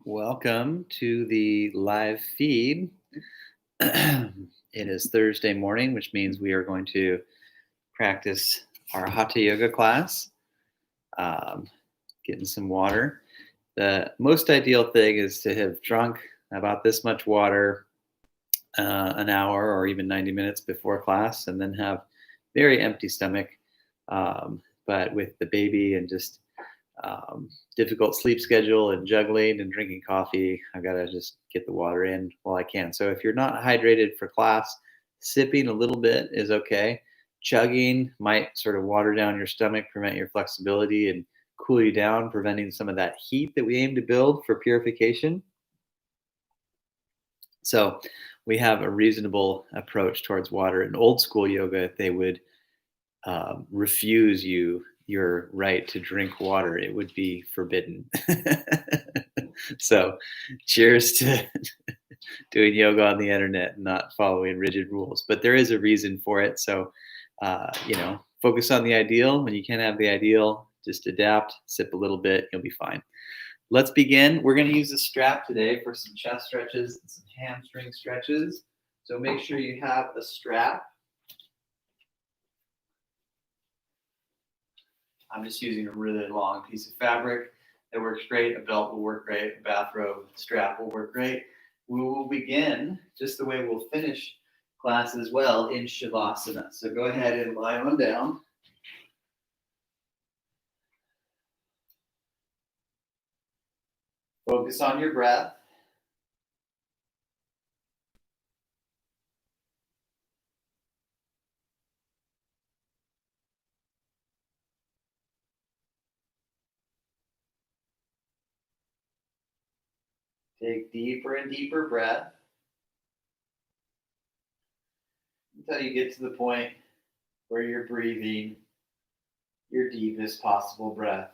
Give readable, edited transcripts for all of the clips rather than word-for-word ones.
Welcome to the live feed. It is Thursday morning, which means we are going to practice our Hatha Yoga class, um, getting some water. The most ideal thing is to have drunk about this much water an hour or even 90 minutes before class, and then have very empty stomach. But with the baby and just difficult sleep schedule and juggling and drinking coffee, I've got to just get the water in while I can. So if you're not hydrated for class, sipping a little bit is okay. Chugging might sort of water down your stomach, prevent your flexibility, and cool you down, preventing some of that heat that we aim to build for purification. So we have a reasonable approach towards water. In old school yoga, they would refuse your right to drink water. It would be forbidden. So, cheers to doing yoga on the internet and not following rigid rules. But there is a reason for it. So, focus on the ideal. When you can't have the ideal, just adapt, sip a little bit, you'll be fine. Let's begin. We're going to use a strap today for some chest stretches and some hamstring stretches. So make sure you have a strap. I'm just using a really long piece of fabric that works great. A belt will work great. A bathrobe strap will work great. We will begin just the way we'll finish class as well in Shavasana. So go ahead and lie on down. Focus on your breath. Take deeper and deeper breath until you get to the point where you're breathing your deepest possible breath.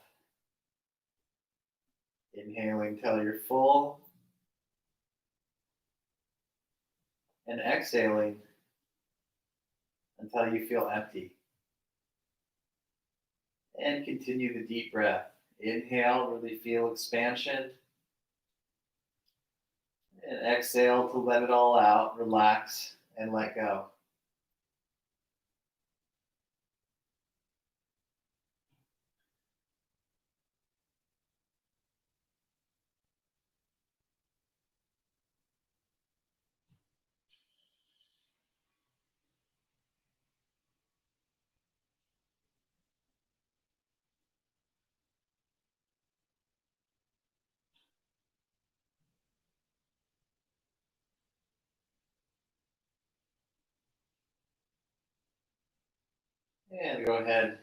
Inhaling till you're full and exhaling until you feel empty. And continue the deep breath. Inhale, really feel expansion. And exhale to let it all out, relax, and let go. And go ahead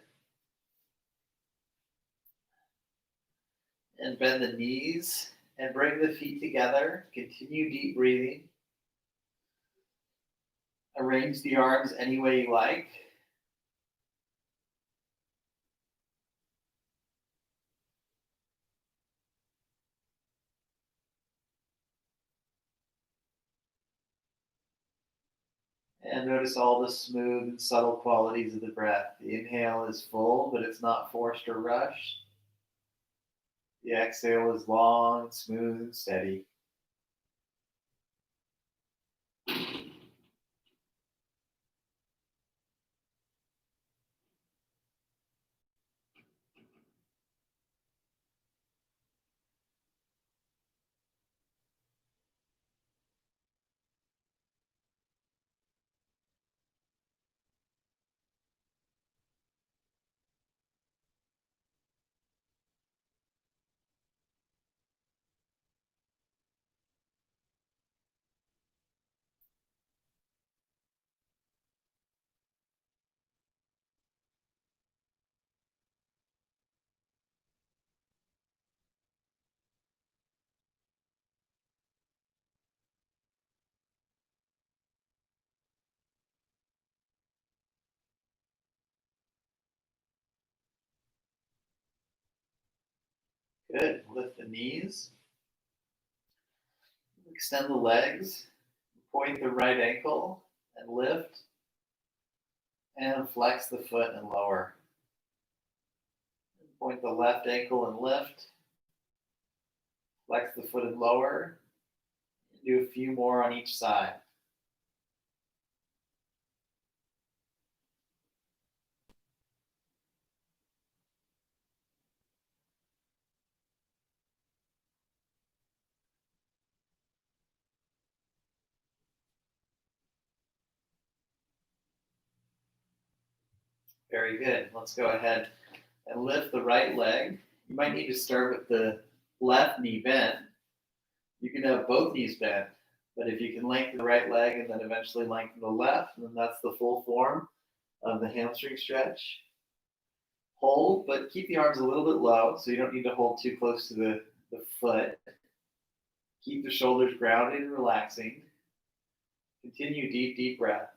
and bend the knees and bring the feet together. Continue deep breathing. Arrange the arms any way you like. And notice all the smooth and subtle qualities of the breath. The inhale is full, but it's not forced or rushed. The exhale is long, smooth, and steady. Good. Lift the knees, extend the legs, point the right ankle and lift, and flex the foot and lower. Point the left ankle and lift, flex the foot and lower. Do a few more on each side. Very good. Let's go ahead and lift the right leg. You might need to start with the left knee bent. You can have both knees bent, but if you can lengthen the right leg and then eventually lengthen the left, then that's the full form of the hamstring stretch. Hold, but keep the arms a little bit low, so you don't need to hold too close to the foot. Keep the shoulders grounded and relaxing. Continue deep, deep breath.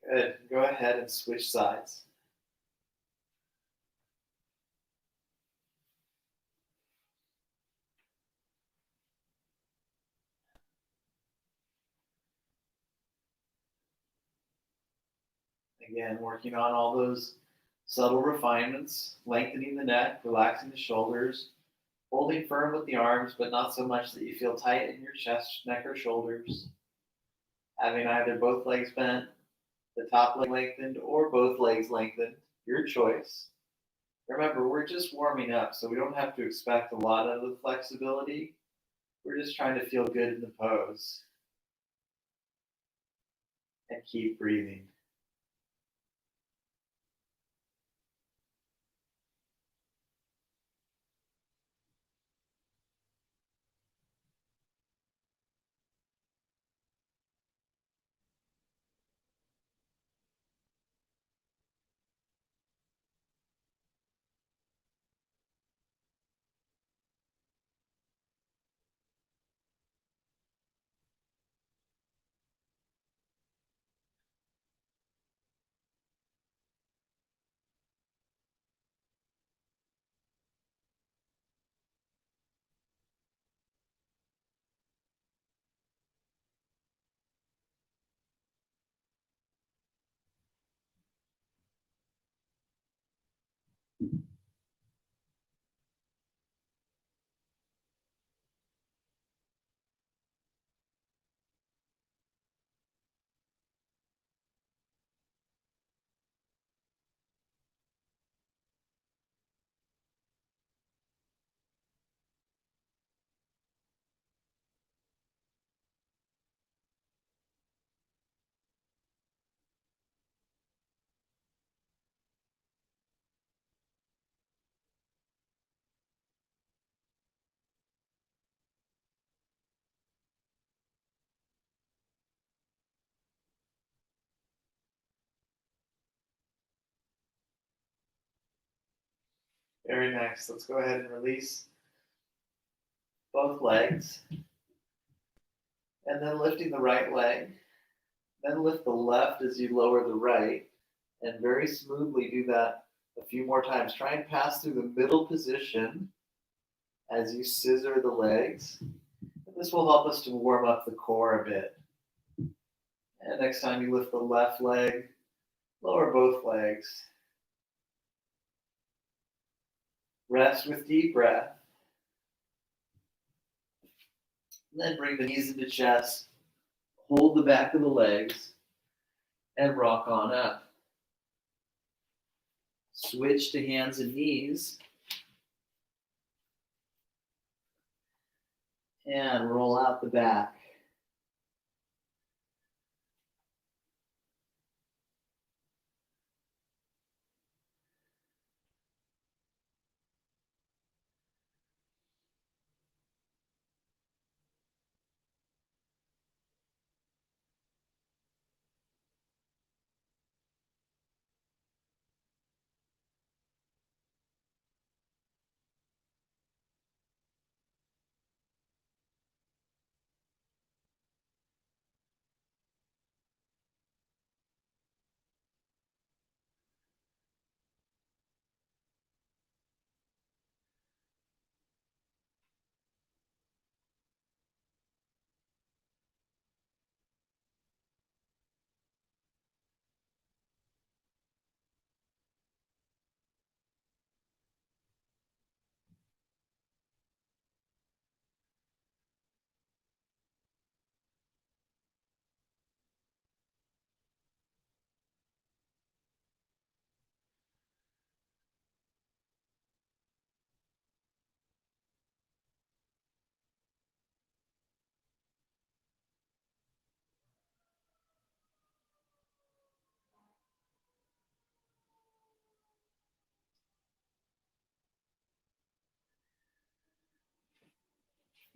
Good. Go ahead and switch sides. Again, working on all those subtle refinements, lengthening the neck, relaxing the shoulders, holding firm with the arms, but not so much that you feel tight in your chest, neck, or shoulders. Having either both legs bent, the top leg lengthened, or both legs lengthened, your choice. Remember, we're just warming up, so we don't have to expect a lot of the flexibility. We're just trying to feel good in the pose and keep breathing. Very nice. Let's go ahead and release both legs. And then lifting the right leg. Then lift the left as you lower the right. And very smoothly do that a few more times. Try and pass through the middle position as you scissor the legs. And this will help us to warm up the core a bit. And next time you lift the left leg, lower both legs. Rest with deep breath. And then bring the knees into chest. Hold the back of the legs and rock on up. Switch to hands and knees. And roll out the back.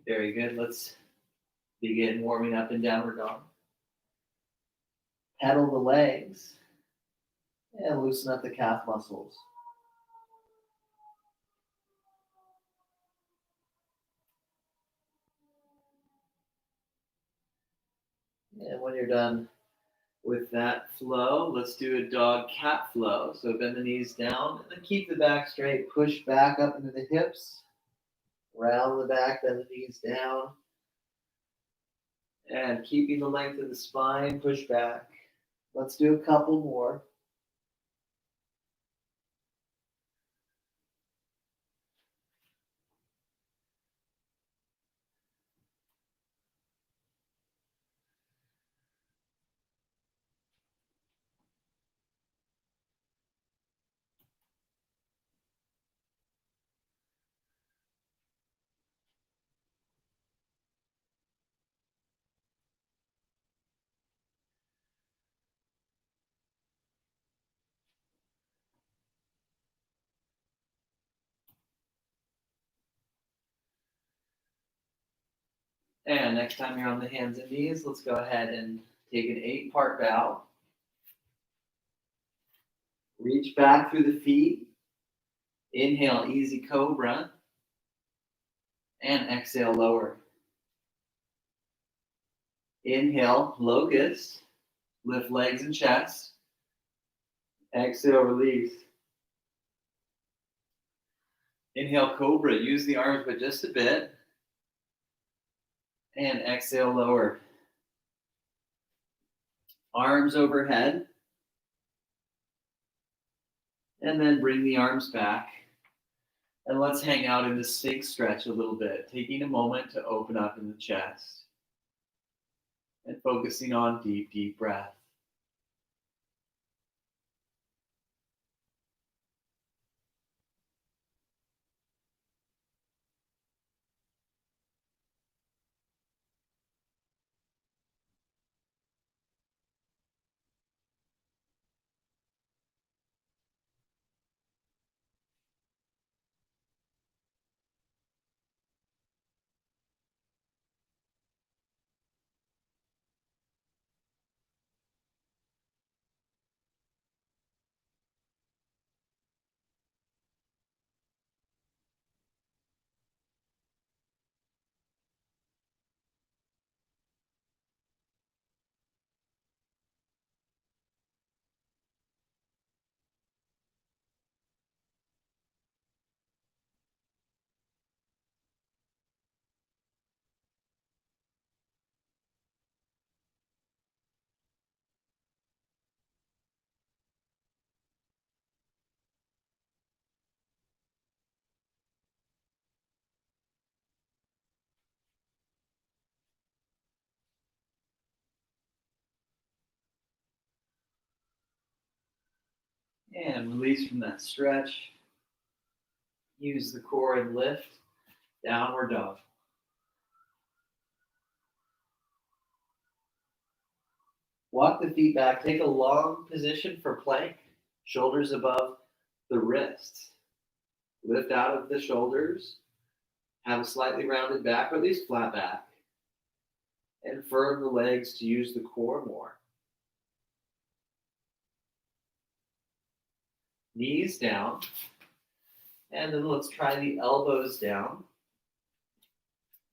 Very good. Let's begin warming up in downward dog. Pedal the legs and loosen up the calf muscles. And when you're done with that flow, let's do a dog cat flow. So bend the knees down and then keep the back straight. Push back up into the hips. Round the back, bend the knees down. And keeping the length of the spine, push back. Let's do a couple more. And next time you're on the hands and knees, let's go ahead and take an 8-part bow. Reach back through the feet. Inhale, easy cobra. And exhale, lower. Inhale, locust. Lift legs and chest. Exhale, release. Inhale, cobra. Use the arms, but just a bit. And exhale, lower. Arms overhead. And then bring the arms back. And let's hang out in the Sphinx stretch a little bit, taking a moment to open up in the chest. And focusing on deep, deep breath. And release from that stretch. Use the core and lift. Downward dog. Walk the feet back. Take a long position for plank. Shoulders above the wrists. Lift out of the shoulders. Have a slightly rounded back, or at least flat back. And firm the legs to use the core more. Knees down. And then let's try the elbows down.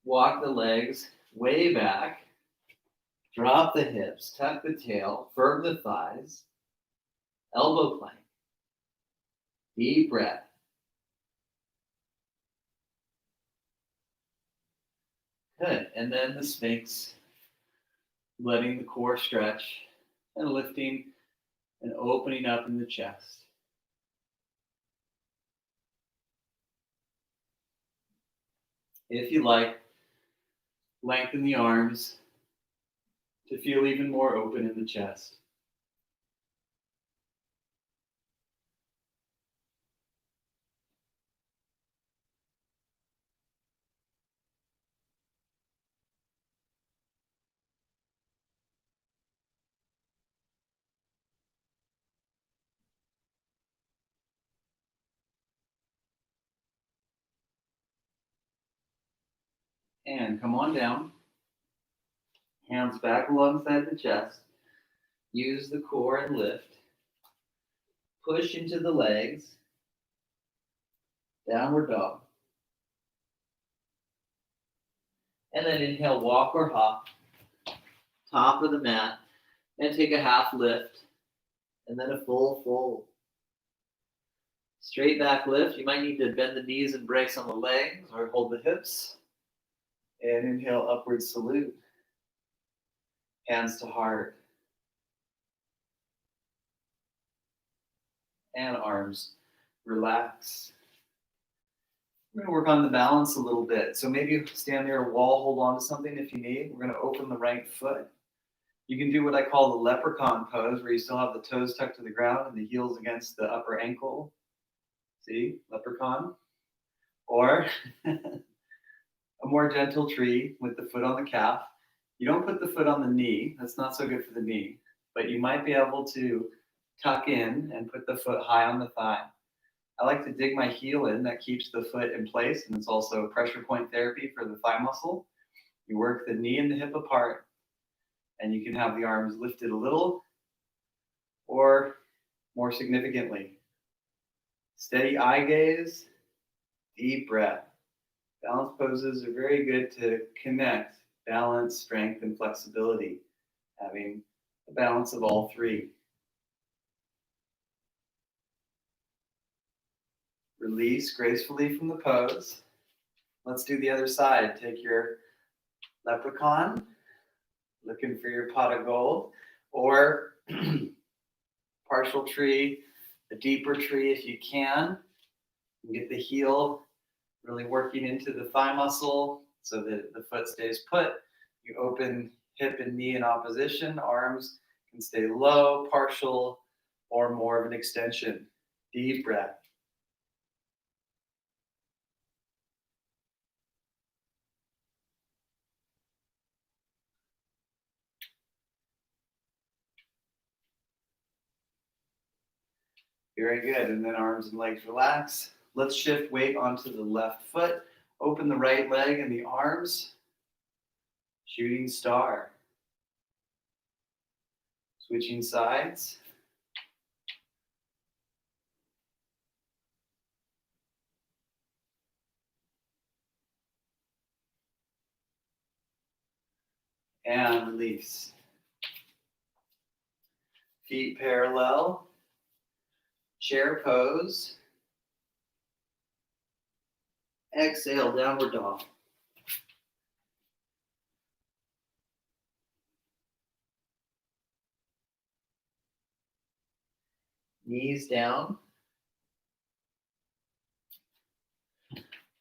Walk the legs way back. Drop the hips, tuck the tail, firm the thighs. Elbow plank. Deep breath. Good. And then the Sphinx, letting the core stretch and lifting and opening up in the chest. If you like, lengthen the arms to feel even more open in the chest. And come on down. Hands back alongside the chest. Use the core and lift. Push into the legs. Downward dog. And then inhale, walk or hop. Top of the mat. And take a half lift. And then a full fold. Straight back lift. You might need to bend the knees and brace on the legs or hold the hips. And inhale, upward salute. Hands to heart. And arms relax. We're going to work on the balance a little bit. So maybe stand near a wall, hold on to something if you need. We're going to open the right foot. You can do what I call the leprechaun pose, where you still have the toes tucked to the ground and the heels against the upper ankle. See, leprechaun. Or a more gentle tree with the foot on the calf. You don't put the foot on the knee. That's not so good for the knee. But you might be able to tuck in and put the foot high on the thigh. I like to dig my heel in. That keeps the foot in place, and it's also pressure point therapy for the thigh muscle. You work the knee and the hip apart, and you can have the arms lifted a little or more significantly. Steady eye gaze, deep breath. Balance poses are very good to connect balance, strength, and flexibility, having a balance of all three. Release gracefully from the pose. Let's do the other side. Take your leprechaun, looking for your pot of gold, or partial tree, a deeper tree if you can. You get the heel really working into the thigh muscle so that the foot stays put. You open hip and knee in opposition. Arms can stay low, partial, or more of an extension. Deep breath. Very good. And then arms and legs relax. Let's shift weight onto the left foot. Open the right leg and the arms. Shooting star. Switching sides. And release. Feet parallel. Chair pose. Exhale, downward dog. Knees down.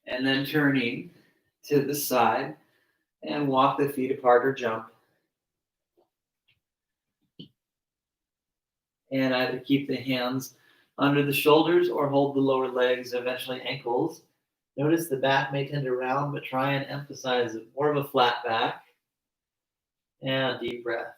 And then turning to the side and walk the feet apart or jump. And either keep the hands under the shoulders or hold the lower legs, eventually ankles. Notice the back may tend to round, but try and emphasize more of a flat back. And deep breath.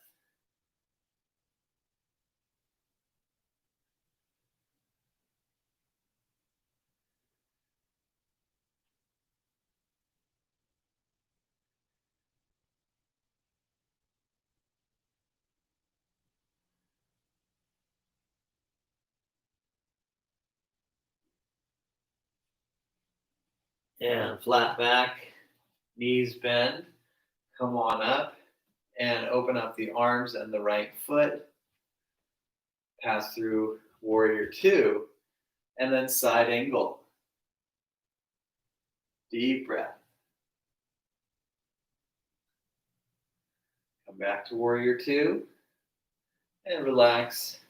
And flat back, knees bend. Come on up and open up the arms and the right foot. Pass through warrior two, and then side angle. Deep breath. Come back to warrior two, and relax,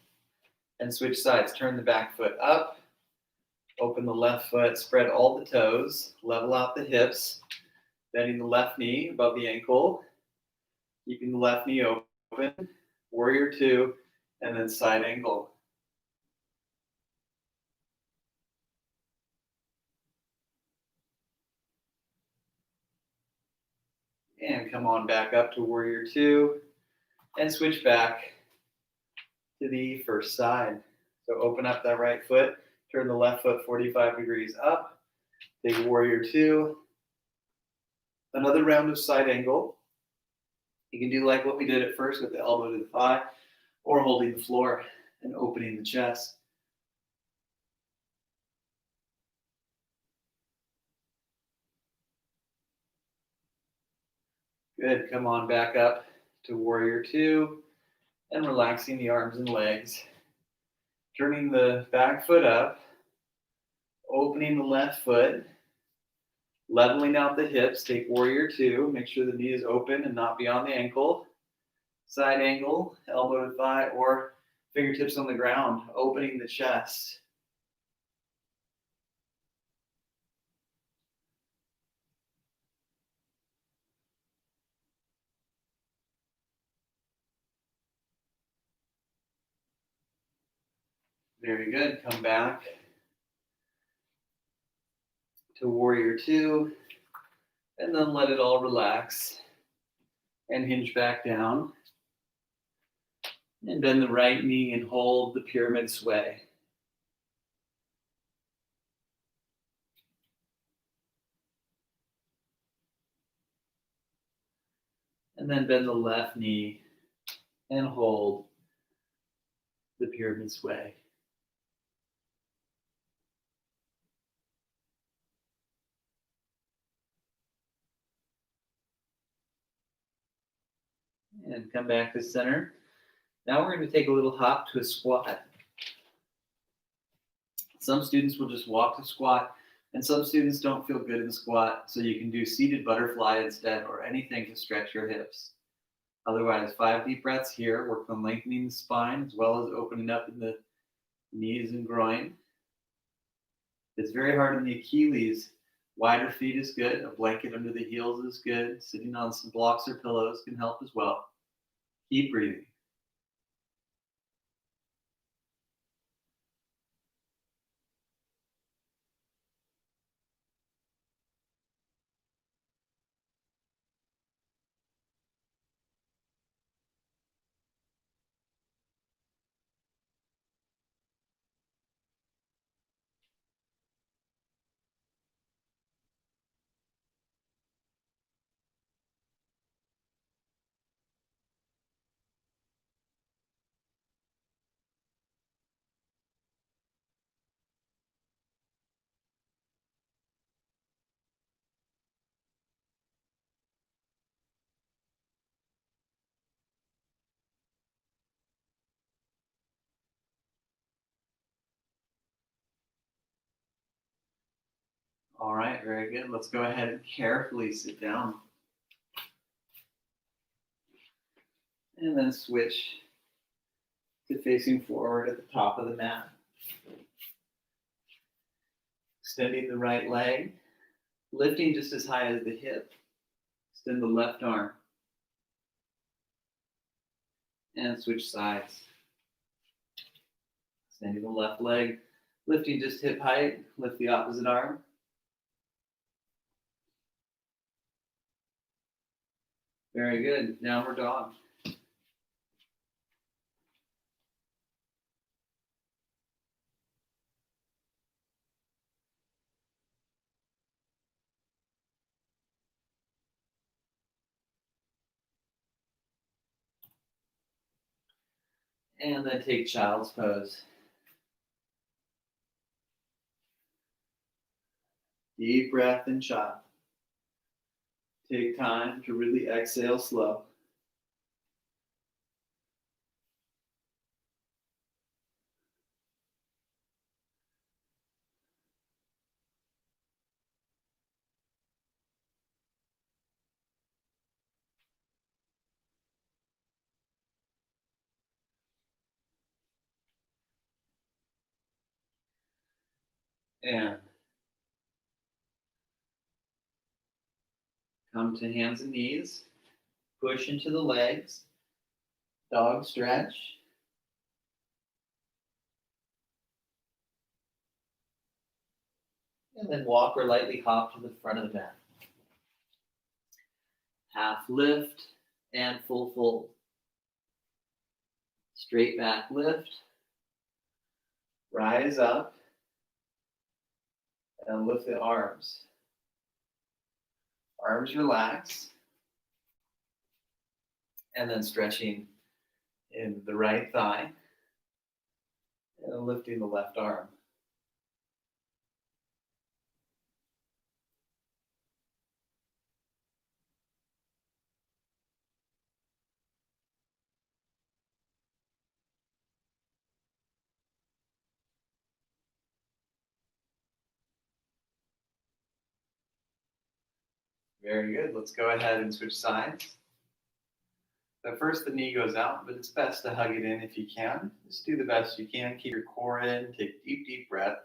and switch sides. Turn the back foot up, open the left foot, spread all the toes, level out the hips, bending the left knee above the ankle, keeping the left knee open, warrior two, and then side angle. And come on back up to warrior two, and switch back to the first side. So open up that right foot, turn the left foot 45 degrees up, take warrior two, another round of side angle. You can do like what we did at first with the elbow to the thigh, or holding the floor and opening the chest. Good, come on back up to warrior two, and relaxing the arms and legs. Turning the back foot up, opening the left foot, leveling out the hips, take warrior two, make sure the knee is open and not beyond the ankle. Side angle, elbow to thigh, or fingertips on the ground, opening the chest. Very good. Come back to warrior two, and then let it all relax and hinge back down. And bend the right knee and hold the pyramid sway. And then bend the left knee and hold the pyramid sway. And come back to center. Now we're going to take a little hop to a squat. Some students will just walk to squat, and some students don't feel good in squat, so you can do seated butterfly instead, or anything to stretch your hips. Otherwise, 5 deep breaths here. Work on lengthening the spine as well as opening up in the knees and groin. It's very hard in the Achilles. Wider feet is good. A blanket under the heels is good. Sitting on some blocks or pillows can help as well. Keep breathing. All right, very good. Let's go ahead and carefully sit down. And then switch to facing forward at the top of the mat. Extending the right leg, lifting just as high as the hip. Extend the left arm. And switch sides. Extending the left leg, Lifting just hip height, lift the opposite arm. Very good. Downward dog. And then take child's pose. Deep breath in child. Take time to really exhale slow. And come to hands and knees. Push into the legs. Dog stretch. And then walk or lightly hop to the front of the mat. Half lift and full fold. Straight back lift. Rise up. And lift the arms. Arms relax. And then stretching in the right thigh. And lifting the left arm. Very good. Let's go ahead and switch sides. So first the knee goes out, but it's best to hug it in if you can. Just do the best you can. Keep your core in. Take a deep, deep breath.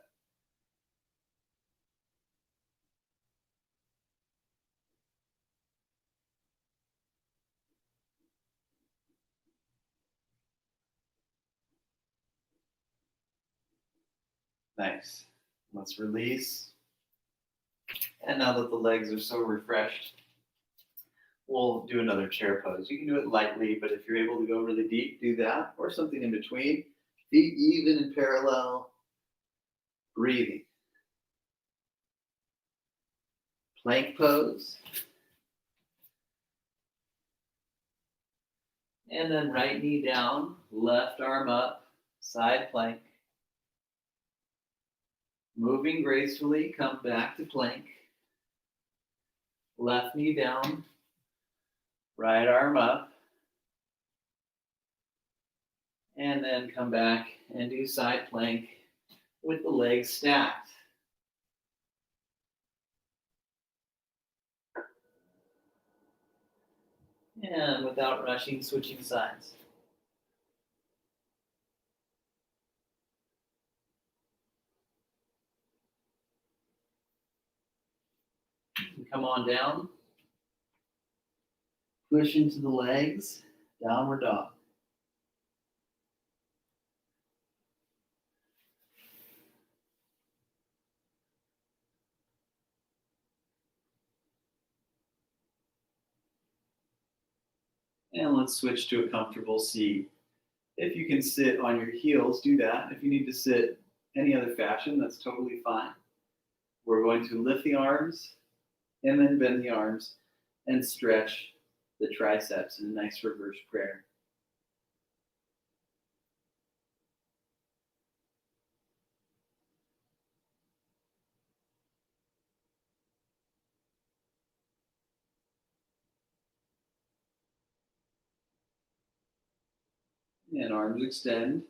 Nice. Let's release. And now that the legs are so refreshed, we'll do another chair pose. You can do it lightly, but if you're able to go really deep, do that, or something in between. Feet even and parallel. Breathing. Plank pose. And then right knee down, left arm up, side plank. Moving gracefully, come back to plank. Left knee down, right arm up. And then come back and do side plank with the legs stacked. And without rushing, switching sides. Come on down. Push into the legs, downward dog. And let's switch to a comfortable seat. If you can sit on your heels, do that. If you need to sit any other fashion, that's totally fine. We're going to lift the arms and then bend the arms and stretch the triceps in a nice reverse prayer. And arms extend,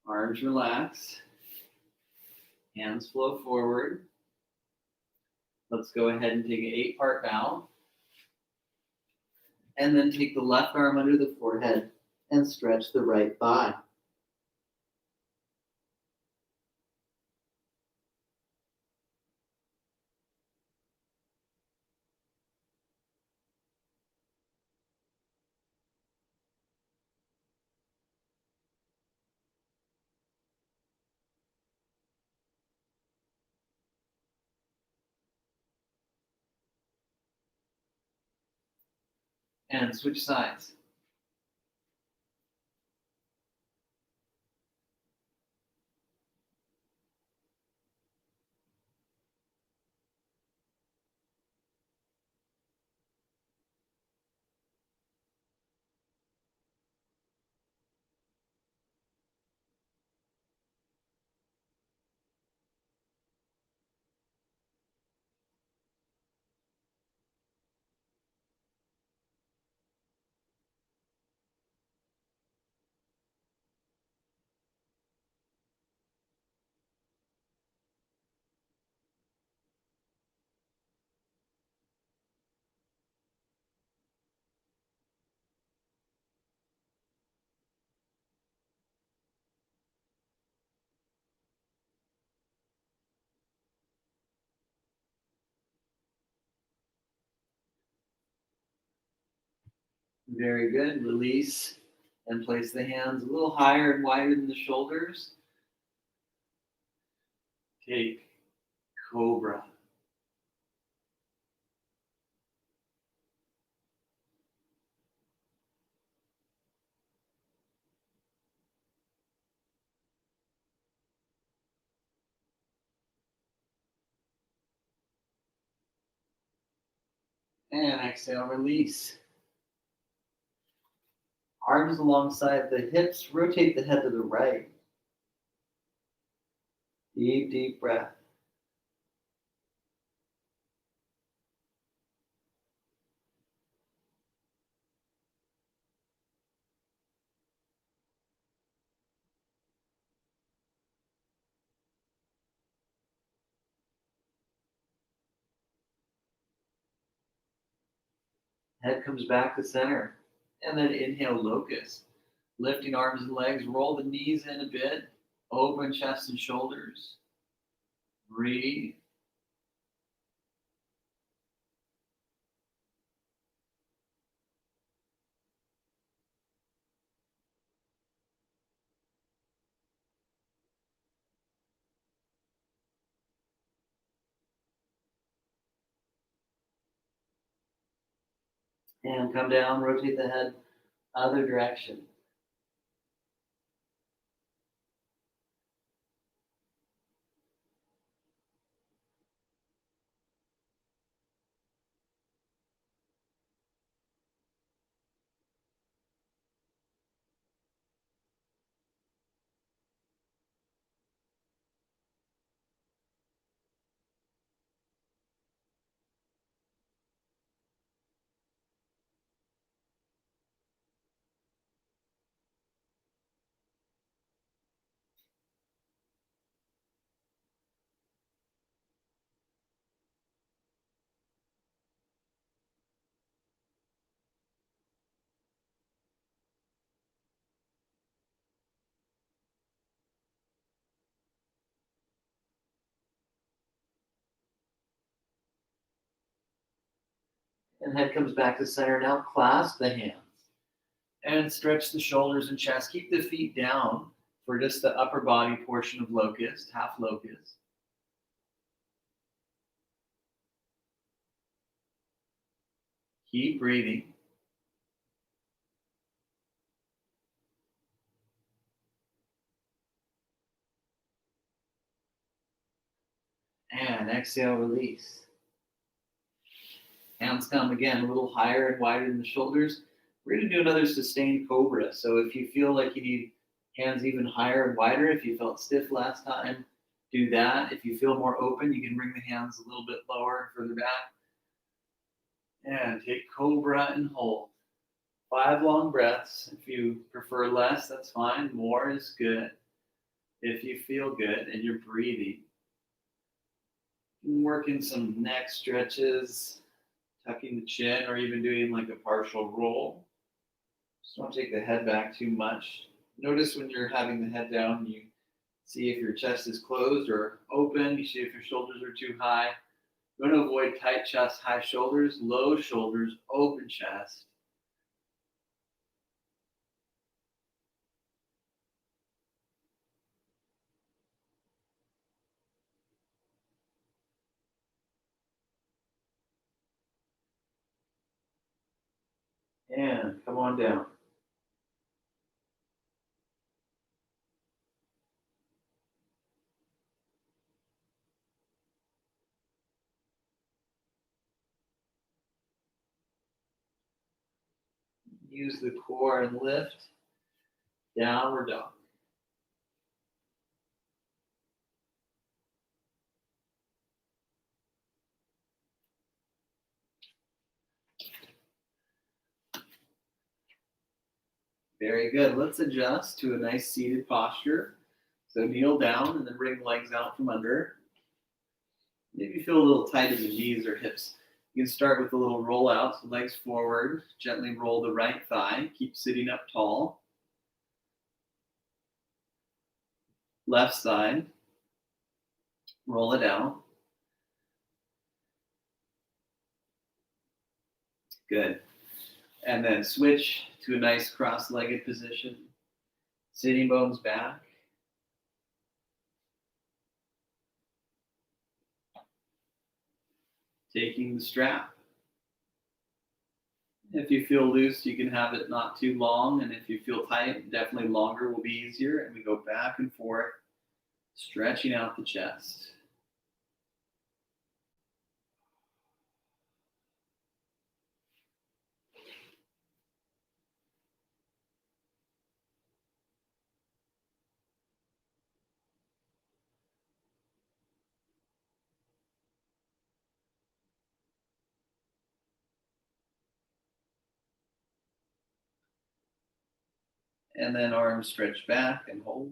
arms relax, hands flow forward. Let's go ahead and take an 8-part bow. And then take the left arm under the forehead and stretch the right thigh. And switch sides. Very good. Release and place the hands a little higher and wider than the shoulders. Take cobra. And exhale, release. Arms alongside the hips. Rotate the head to the right. Deep, deep breath. Head comes back to center. And then inhale, locust. Lifting arms and legs. Roll the knees in a bit. Open chest and shoulders. Breathe. And come down. Rotate the head other direction. And head comes back to center. Now clasp the hands and stretch the shoulders and chest. Keep the feet down for just the upper body portion of locust, half locust. Keep breathing. And exhale, release. Hands come again a little higher and wider than the shoulders. We're going to do another sustained cobra. So if you feel like you need hands even higher and wider, if you felt stiff last time, do that. If you feel more open, you can bring the hands a little bit lower and further back. And take cobra and hold. 5 long breaths. If you prefer less, that's fine. More is good. If you feel good and you're breathing, working some neck stretches, tucking the chin, or even doing like a partial roll. Just don't take the head back too much. Notice when you're having the head down, you see if your chest is closed or open. You see if your shoulders are too high. You want to avoid tight chest, high shoulders, low shoulders, open chest. And come on down. Use the core and lift. Downward dog. Very good. Let's adjust to a nice seated posture. So kneel down and then bring legs out from under. Maybe feel a little tight in the knees or hips. You can start with a little roll out, so legs forward. Gently roll the right thigh. Keep sitting up tall. Left side. Roll it out. Good. And then switch to a nice cross-legged position. Sitting bones back. Taking the strap. If you feel loose, you can have it not too long. And if you feel tight, definitely longer will be easier. And we go back and forth, stretching out the chest. And then arms stretch back and hold.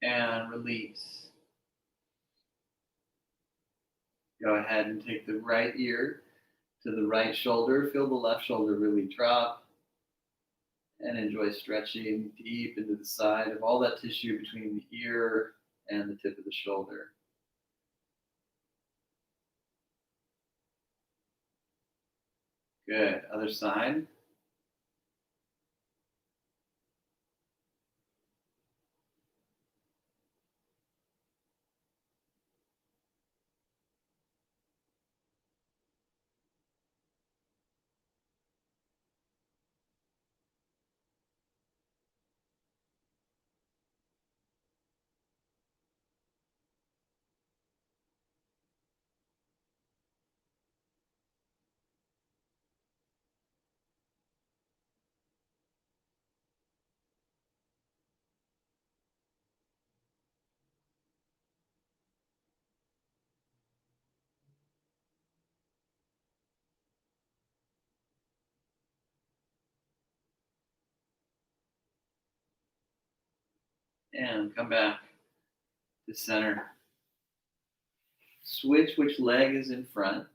And release. Go ahead and take the right ear to the right shoulder. Feel the left shoulder really drop. And enjoy stretching deep into the side of all that tissue between the ear and the tip of the shoulder. Good. Other side. And come back to center. Switch which leg is in front.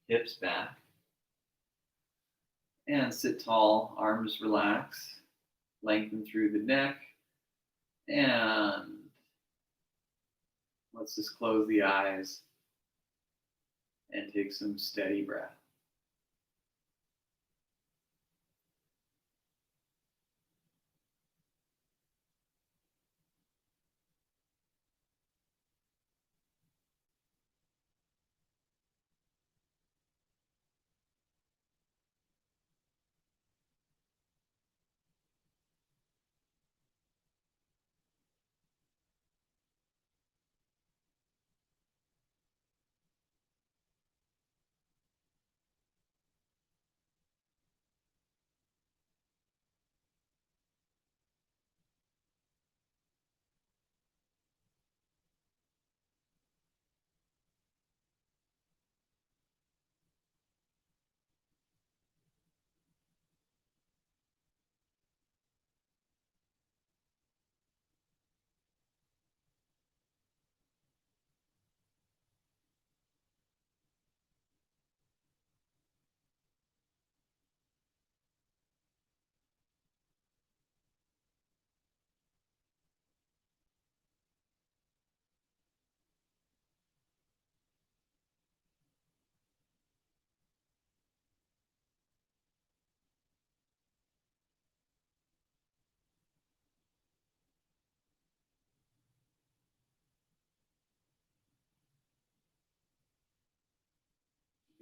Hips back. And sit tall, arms relax. Lengthen through the neck. And let's just close the eyes and take some steady breath.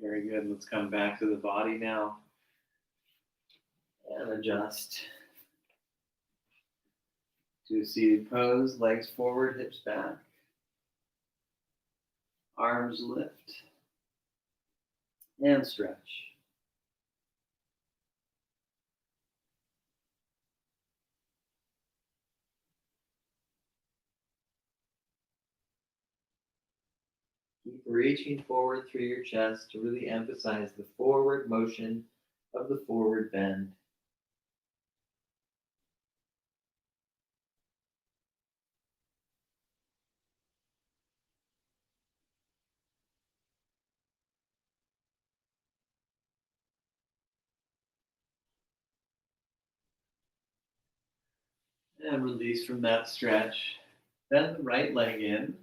Very good. Let's come back to the body now and adjust to a seated pose. Legs forward, hips back. Arms lift and stretch. Keep reaching forward through your chest to really emphasize the forward motion of the forward bend. And release from that stretch. Bend the right leg in.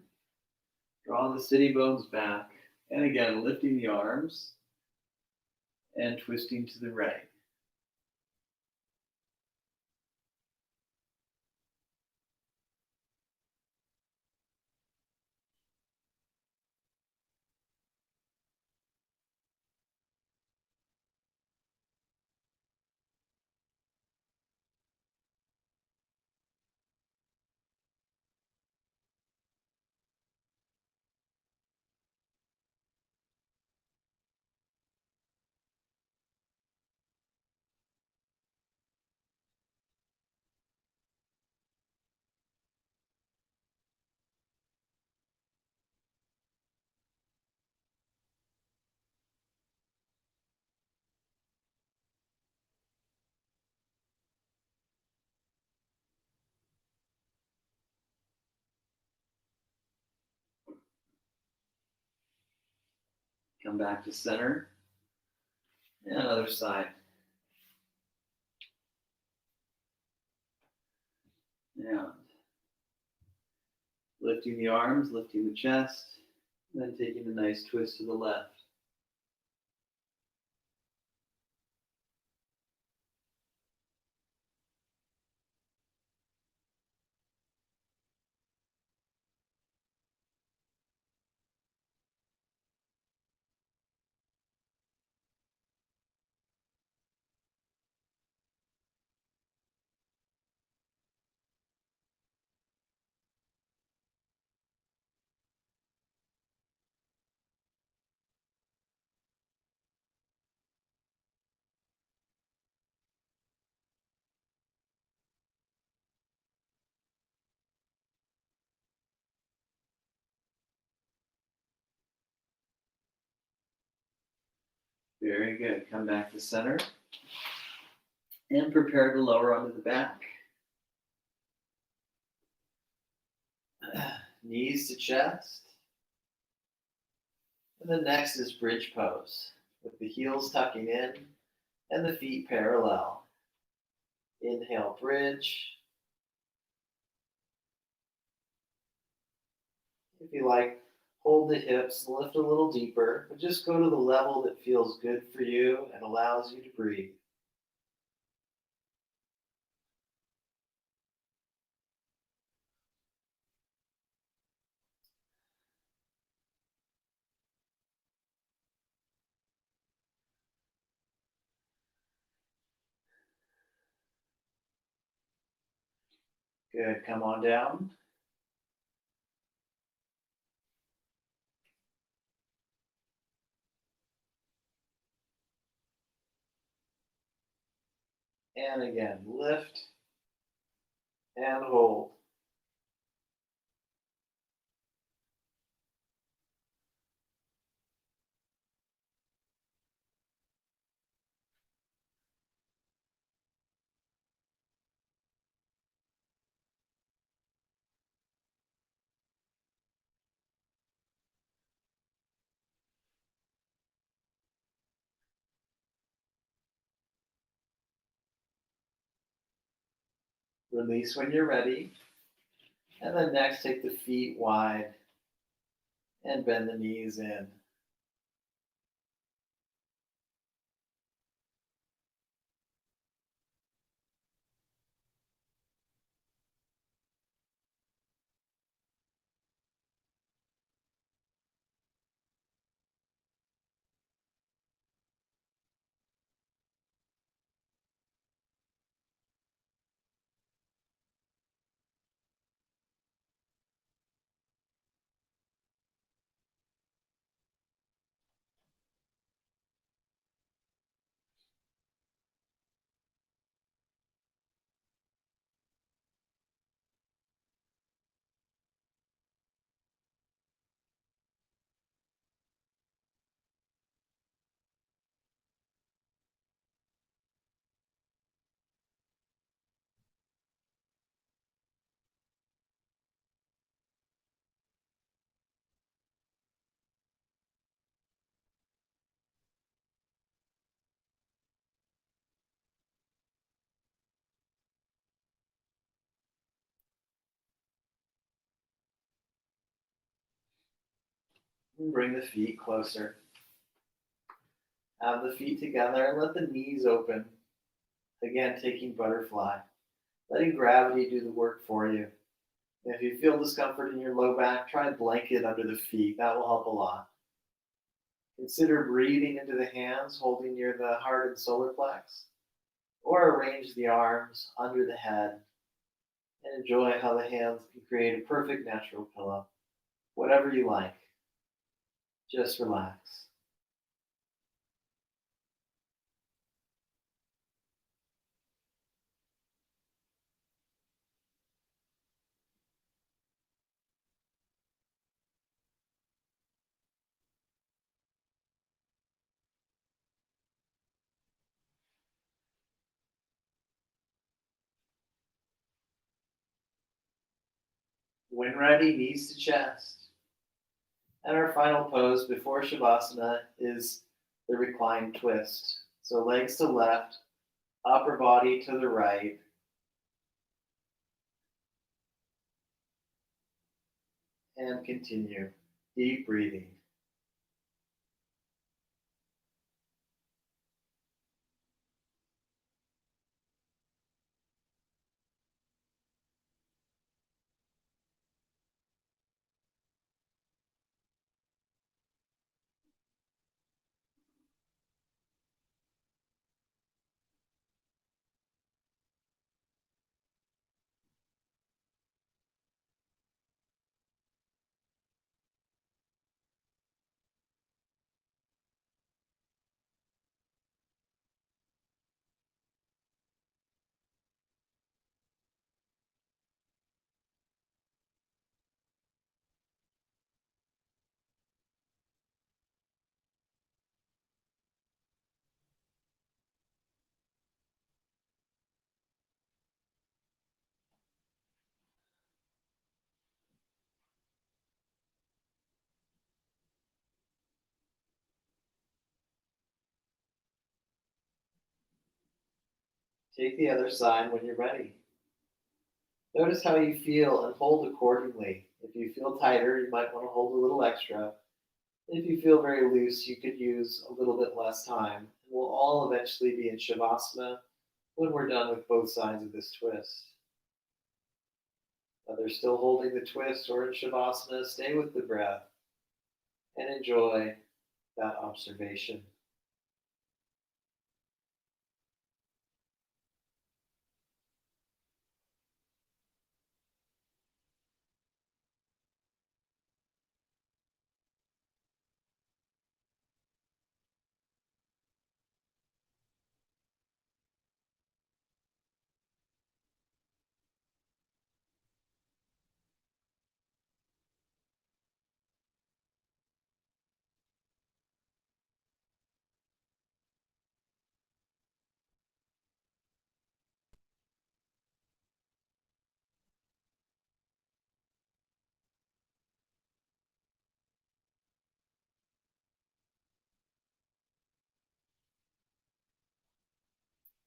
Draw the sitting bones back. And again, lifting the arms and twisting to the right. Come back to center. And other side. And lifting the arms, lifting the chest, and then taking a nice twist to the left. Very good. Come back to center. And prepare to lower onto the back. Knees to chest. And then next is bridge pose, with the heels tucking in and the feet parallel. Inhale, bridge. If you like, hold the hips, lift a little deeper, but just go to the level that feels good for you and allows you to breathe. Good. Come on down. And again, lift and hold. Release when you're ready. And then next, take the feet wide and bend the knees in. And bring the feet closer. Have the feet together and let the knees open. Again, taking butterfly. Letting gravity do the work for you. If you feel discomfort in your low back, try a blanket under the feet. That will help a lot. Consider breathing into the hands, holding near the heart and solar plex, or arrange the arms under the head and enjoy how the hands can create a perfect natural pillow. Whatever you like, just relax. When ready, knees to chest. And our final pose before Shavasana is the reclined twist. So legs to left, upper body to the right, and continue. Deep breathing. Take the other side when you're ready. Notice how you feel and hold accordingly. If you feel tighter, you might want to hold a little extra. If you feel very loose, you could use a little bit less time. We'll all eventually be in Shavasana when we're done with both sides of this twist. Whether still holding the twist or in Shavasana, stay with the breath and enjoy that observation.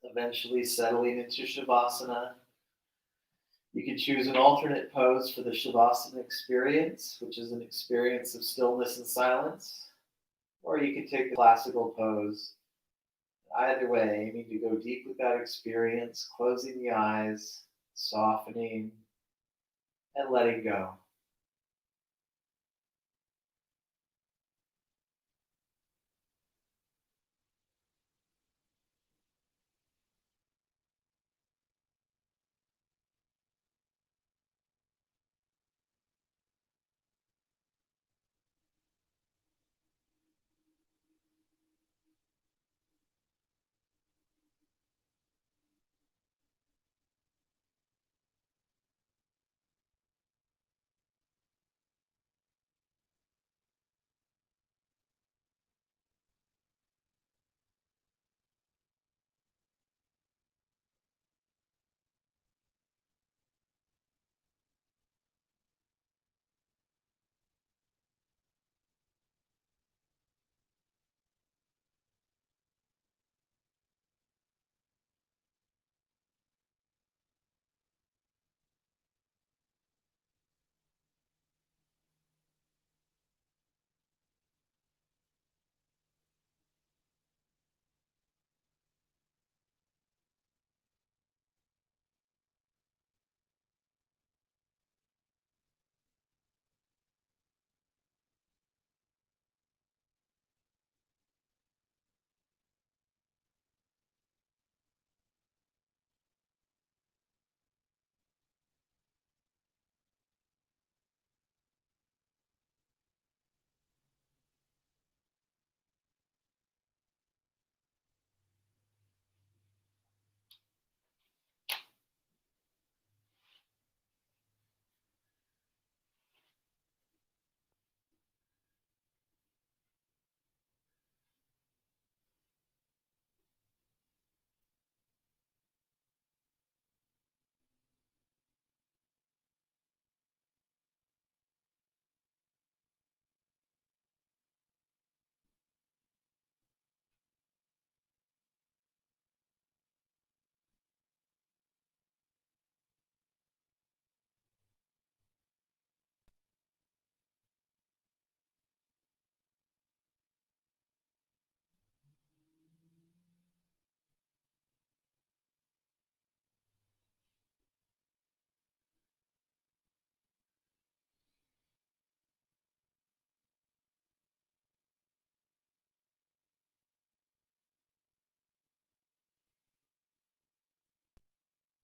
Eventually settling into Shavasana. You can choose an alternate pose for the Shavasana experience, which is an experience of stillness and silence, or you can take the classical pose. Either way, aiming to go deep with that experience, closing the eyes, softening, and letting go.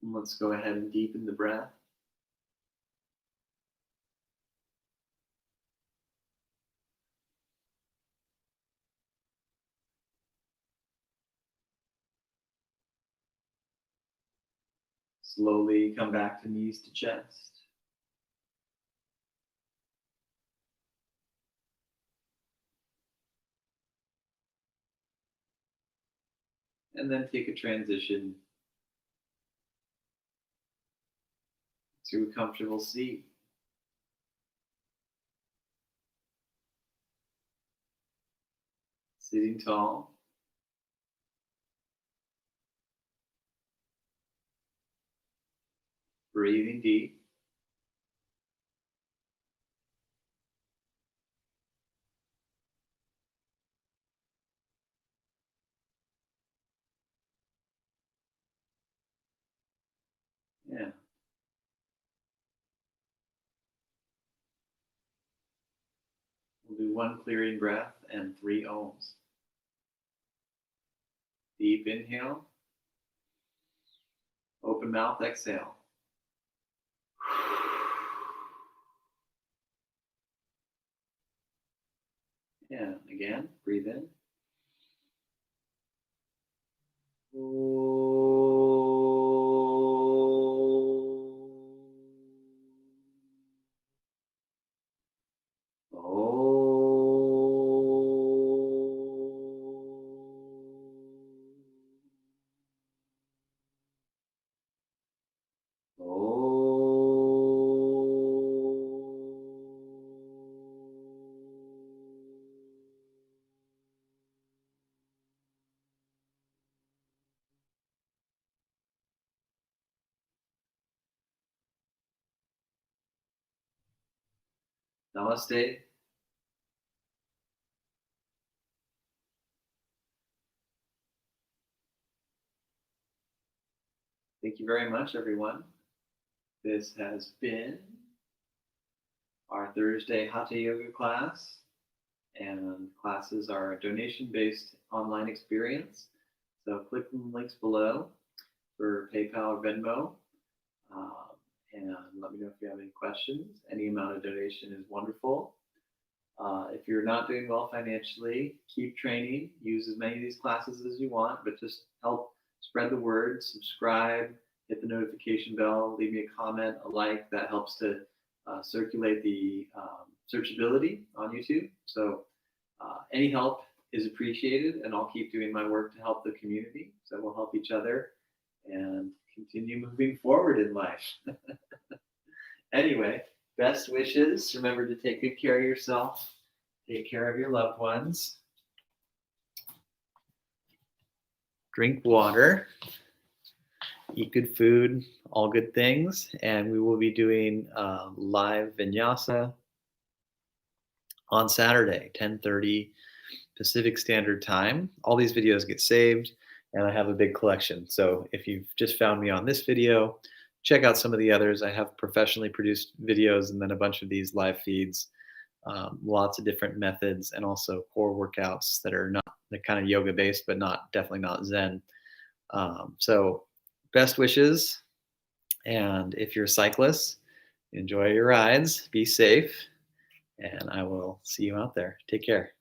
And let's go ahead and deepen the breath. Slowly come back to knees to chest. And then take a transition to a comfortable seat. Sitting tall. Breathing deep. Yeah. We'll do one clearing breath and 3 ohms. Deep inhale. Open mouth, exhale. Yeah, again, breathe in. Namaste. Thank you very much, everyone. This has been our Thursday Hatha Yoga class, and classes are a donation-based online experience. So click on the links below for PayPal or Venmo, um, and let me know if you have any questions. Any amount of donation is wonderful. If you're not doing well financially, keep training. Use as many of these classes as you want, but just help spread the word. Subscribe, hit the notification bell, leave me a comment, a like. That helps to circulate the searchability on YouTube. So any help is appreciated, and I'll keep doing my work to help the community. So we'll help each other and continue moving forward in life. Anyway, best wishes. Remember to take good care of yourself. Take care of your loved ones. Drink water. Eat good food. All good things. And we will be doing live vinyasa on Saturday, 10:30 Pacific Standard Time. All these videos get saved, and I have a big collection. So if you've just found me on this video, check out some of the others. I have professionally produced videos and then a bunch of these live feeds, lots of different methods, and also core workouts that are not the kind of yoga based, but definitely not Zen. So best wishes. And if you're a cyclist, enjoy your rides, be safe, and I will see you out there. Take care.